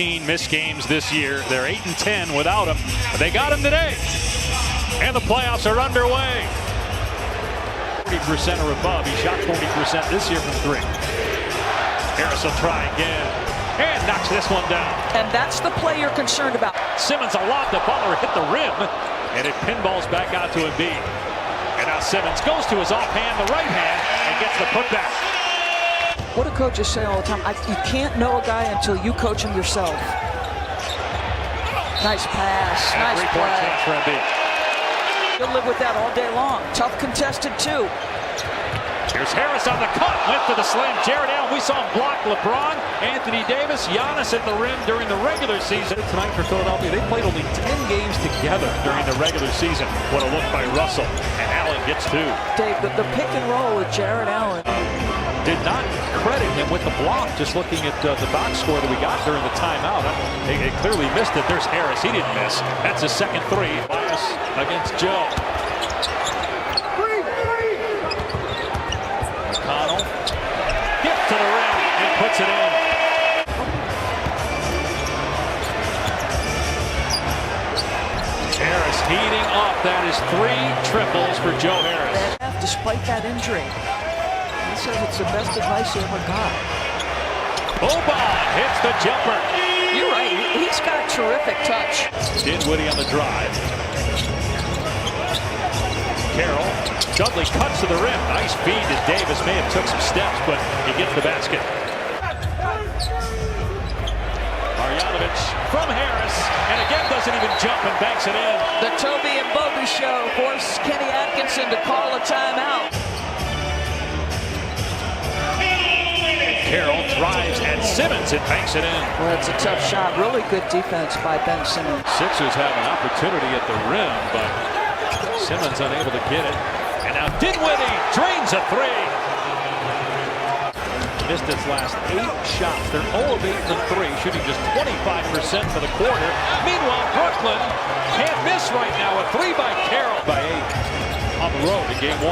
13 missed games this year. They're 8-10 without him, but they got him today. And the playoffs are underway. 40% or above. He shot 40% this year from three. Harris will try again and knocks this one down. And that's the play you're concerned about. Simmons a lob to Butler, hit the rim, and it pinballs back out to Embiid. And now Simmons goes to his offhand, the right hand, and gets the putback. What do coaches say all the time? You can't know a guy until you coach him yourself. Nice pass, and nice three-point play. chance for Embiid. You'll live with that all day long. Tough contested too. Here's Harris on the cut, went for the slam. Jared Allen, we saw him block LeBron, Anthony Davis, Giannis at the rim during the regular season. Tonight for Philadelphia, they played only 10 games together during the regular season. What a look by Russell, and Allen gets two. Dave, the pick and roll with Jared Allen. Did not credit him with the block, just looking at the box score that we got during the timeout. They clearly missed it. There's Harris, he didn't miss. That's his second three. Bias against Joe. McConnell, hit to the rim and puts it in. Harris heating up. That is 3 triples for Joe Harris. Despite that injury, he says it's the best advice he ever got. Boban hits the jumper. You're right. He's got terrific touch. Dinwiddie on the drive. Carroll. Dudley cuts to the rim. Nice feed to Davis. May have took some steps, but he gets the basket. Marjanovic from Harris, and again doesn't even jump and banks it in. The Toby and Bobby show forced Kenny Atkinson to call a timeout. Carroll drives at Simmons and banks it in. Well, it's a tough shot. Really good defense by Ben Simmons. Sixers have an opportunity at the rim, but Simmons unable to get it. And now Dinwiddie drains a three. Missed his last 8 shots. They're 0 of 8 from 3, shooting just 25% for the quarter. Meanwhile, Brooklyn can't miss right now. A 3 by Carroll by 8 on the road in game 1.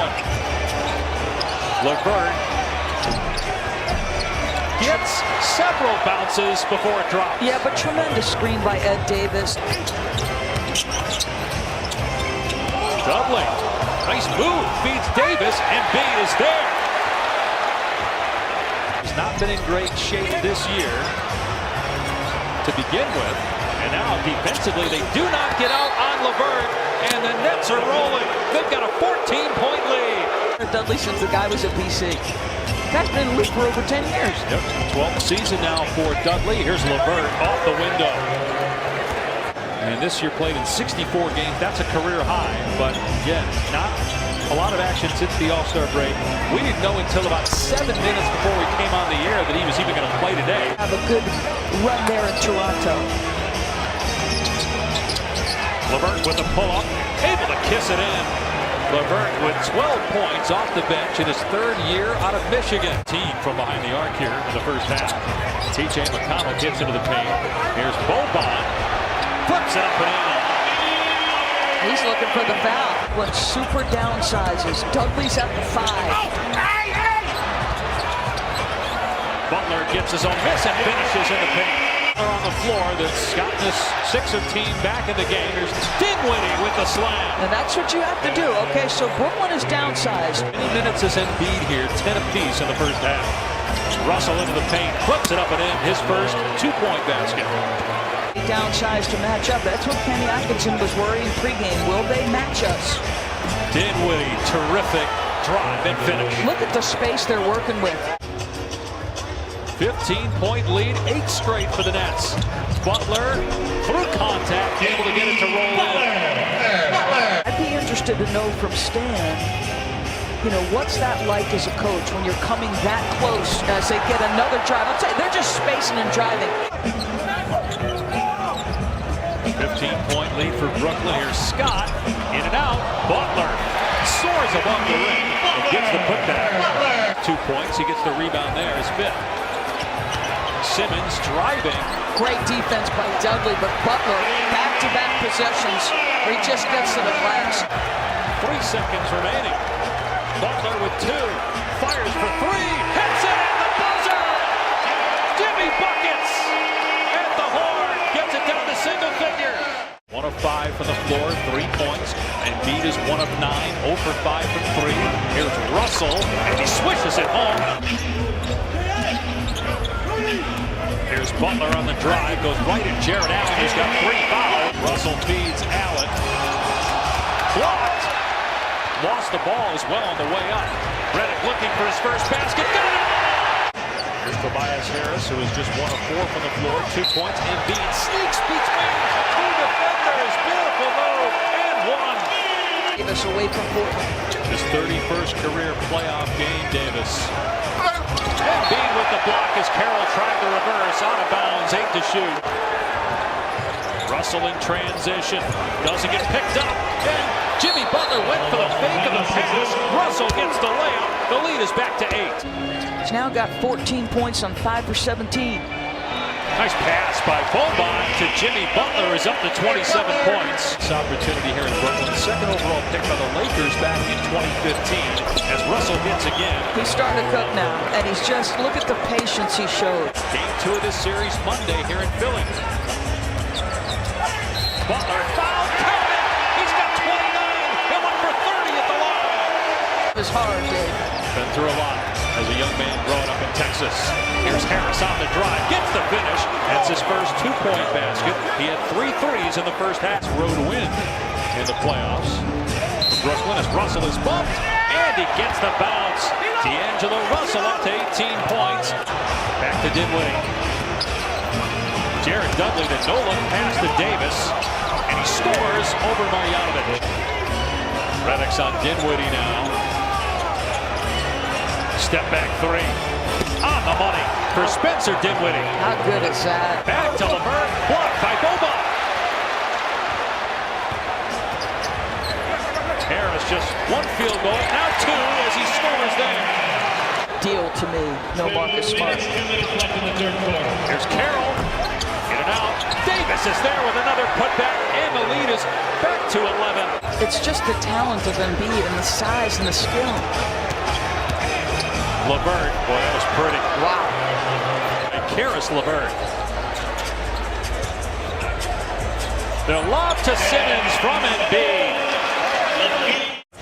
LeVert gets several bounces before it drops. Yeah, but tremendous screen by Ed Davis. Dudley, nice move, feeds Davis, and Embiid is there. He's not been in great shape this year to begin with, and now defensively they do not get out on LeVert, and the Nets are rolling. They've got a 14-point lead. Dudley since the guy was at BC. Guy's been in the league for over 10 years. Yep, 12th season now for Dudley. Here's LeVert off the window. And this year played in 64 games. That's a career high. But again, not a lot of action since the All-Star break. We didn't know until about 7 minutes before we came on the air that he was even going to play today. Have a good run there in Toronto. LeVert with the pull-up, able to kiss it in. LeVert with 12 points off the bench in his 3rd year out of Michigan. Team from behind the arc here in the first half. TJ McConnell gets into the paint. Here's Boban. Flips it up and in. He's looking for the foul. When super downsizes. Dudley's at the 5. Butler gets his own miss and finishes in the paint. On the floor that's gotten this Sixer team back in the game. There's Dinwiddie with the slam. And that's what you have to do. Okay, so Brooklyn is downsized. Many minutes as Embiid here, 10 apiece in the first half. Russell into the paint, flips it up and in. His first 2-point basket. Downsized to match up. That's what Kenny Atkinson was worrying pregame. Will they match us? Dinwiddie, terrific drive and finish. Look at the space they're working with. 15-point lead, 8 straight for the Nets. Butler, through contact, able to get it to roll in. I'd be interested to know from Stan, you know, what's that like as a coach when you're coming that close as they get another drive? I'll tell you, they're just spacing and driving. 15-point lead for Brooklyn. Here's Scott, in and out. Butler soars above the rim and gets the putback. 2 points, he gets the rebound there, his 5th. Simmons driving. Great defense by Dudley, but Butler, back-to-back possessions where he just gets to the glass. 3 seconds remaining. Butler with 2, fires for 3, hits it at the buzzer! Jimmy buckets at the hole. 5 from the floor, 3 points. Embiid is 1 of 9, 0 for 5 from 3. Here's Russell, and he swishes it home. Here's Butler on the drive, goes right at Jared Allen, who's got 3 fouls. Russell feeds Allen. Blocked. Lost the ball as well on the way up. Redick looking for his first basket. Got it! Here's Tobias Harris, who is just 1 of 4 from the floor, 2 points. Embiid sneaks between 2 defenders. Beautiful move, and 1. Davis away from Portland. His 31st career playoff game, Davis. Embiid with the block as Carroll tried to reverse. Out of bounds, 8 to shoot. Russell in transition. Doesn't get picked up. And Jimmy Butler went for the fake of the pass. Russell gets the layup. The lead is back to 8. He's now got 14 points on 5 for 17. Nice pass by Boban to Jimmy Butler, is up to 27 points. This opportunity here in Brooklyn. Second overall pick by the Lakers back in 2015. As Russell hits again. He's starting to cook now, and he's just, look at the patience he showed. Game 2 of this series Monday here in Philly. Butler foul, count it! He's got 29. He went for 30 at the line. It was hard, Dave. Been through a lot as a young man growing up in Texas. Here's Harris on the drive, gets the finish. That's his first 2-point basket. He had 3 threes in the first half. Road win in the playoffs. Brooklyn as Russell is bumped, and he gets the bounce. D'Angelo Russell up to 18 points. Back to Dinwiddie. Jared Dudley to Nolan, pass to Davis, and he scores over Marjanovic. Redick's on Dinwiddie now. Step back 3. On the money for Spencer Dinwiddie. How good is that? Back to LeVert, blocked by Boban. Harris just 1 field goal, now 2 as he scores there. Deal to me, no Marcus Smart. Here's Carroll. In and out. Davis is there with another putback, and the lead is back to 11. It's just the talent of Embiid and the size and the skill. LeVert, boy, that was pretty. Wow. And Karis LeVert. The lob to Simmons from Embiid.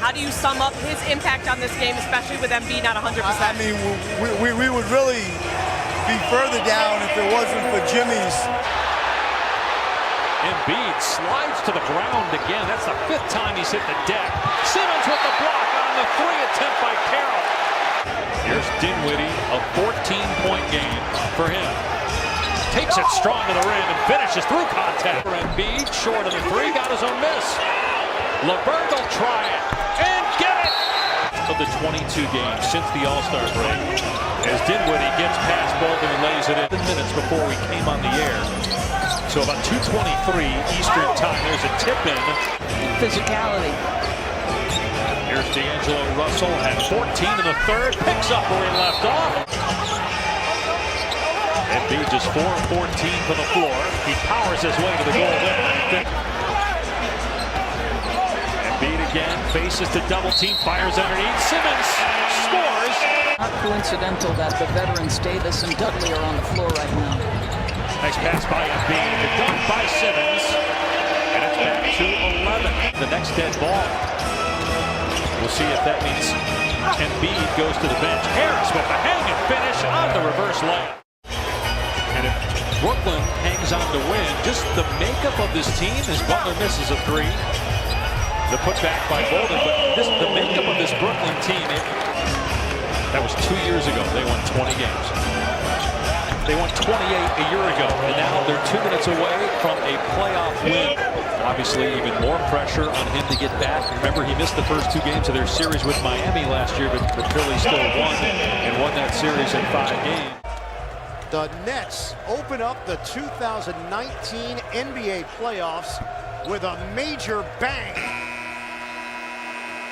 How do you sum up his impact on this game, especially with Embiid not 100%? I mean, we would really be further down if it wasn't for Jimmy's. Embiid slides to the ground again. That's the 5th time he's hit the deck. Simmons with the block on the 3 attempt by Carroll. Here's Dinwiddie, a 14-point game for him. Takes it strong to the rim and finishes through contact. Embiid, short of the 3, got his own miss. LeVert will try it and get it! Of the 22 games since the All-Star break, as Dinwiddie gets past Bolden and lays it in minutes before we came on the air. So about 2:23 Eastern time, there's a tip in. Physicality. Here's D'Angelo Russell at 14 in the 3rd, picks up where he left off. Embiid just 4 of 14 from the floor. He powers his way to the goal there. Embiid again, faces the double team, fires underneath. Simmons scores. Not coincidental that the veterans Davis and Dudley are on the floor right now. Nice pass by Embiid, the dunk by Simmons. And it's back to 11. The next dead ball. We'll see if that means Embiid goes to the bench. Harris with the hang and finish on the reverse layup. And if Brooklyn hangs on to win, just the makeup of this team as Butler misses a 3. The putback by Bolden, but the makeup of this Brooklyn team, that was 2 years ago. They won 20 games. They won 28 a year ago, and now they're 2 minutes away from a playoff win. Obviously, even more pressure on him to get back. Remember, he missed the first 2 games of their series with Miami last year, but the Phillies still won and won that series in 5 games. The Nets open up the 2019 NBA playoffs with a major bang.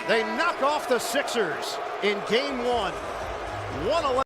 They knock off the Sixers in Game 1. 111.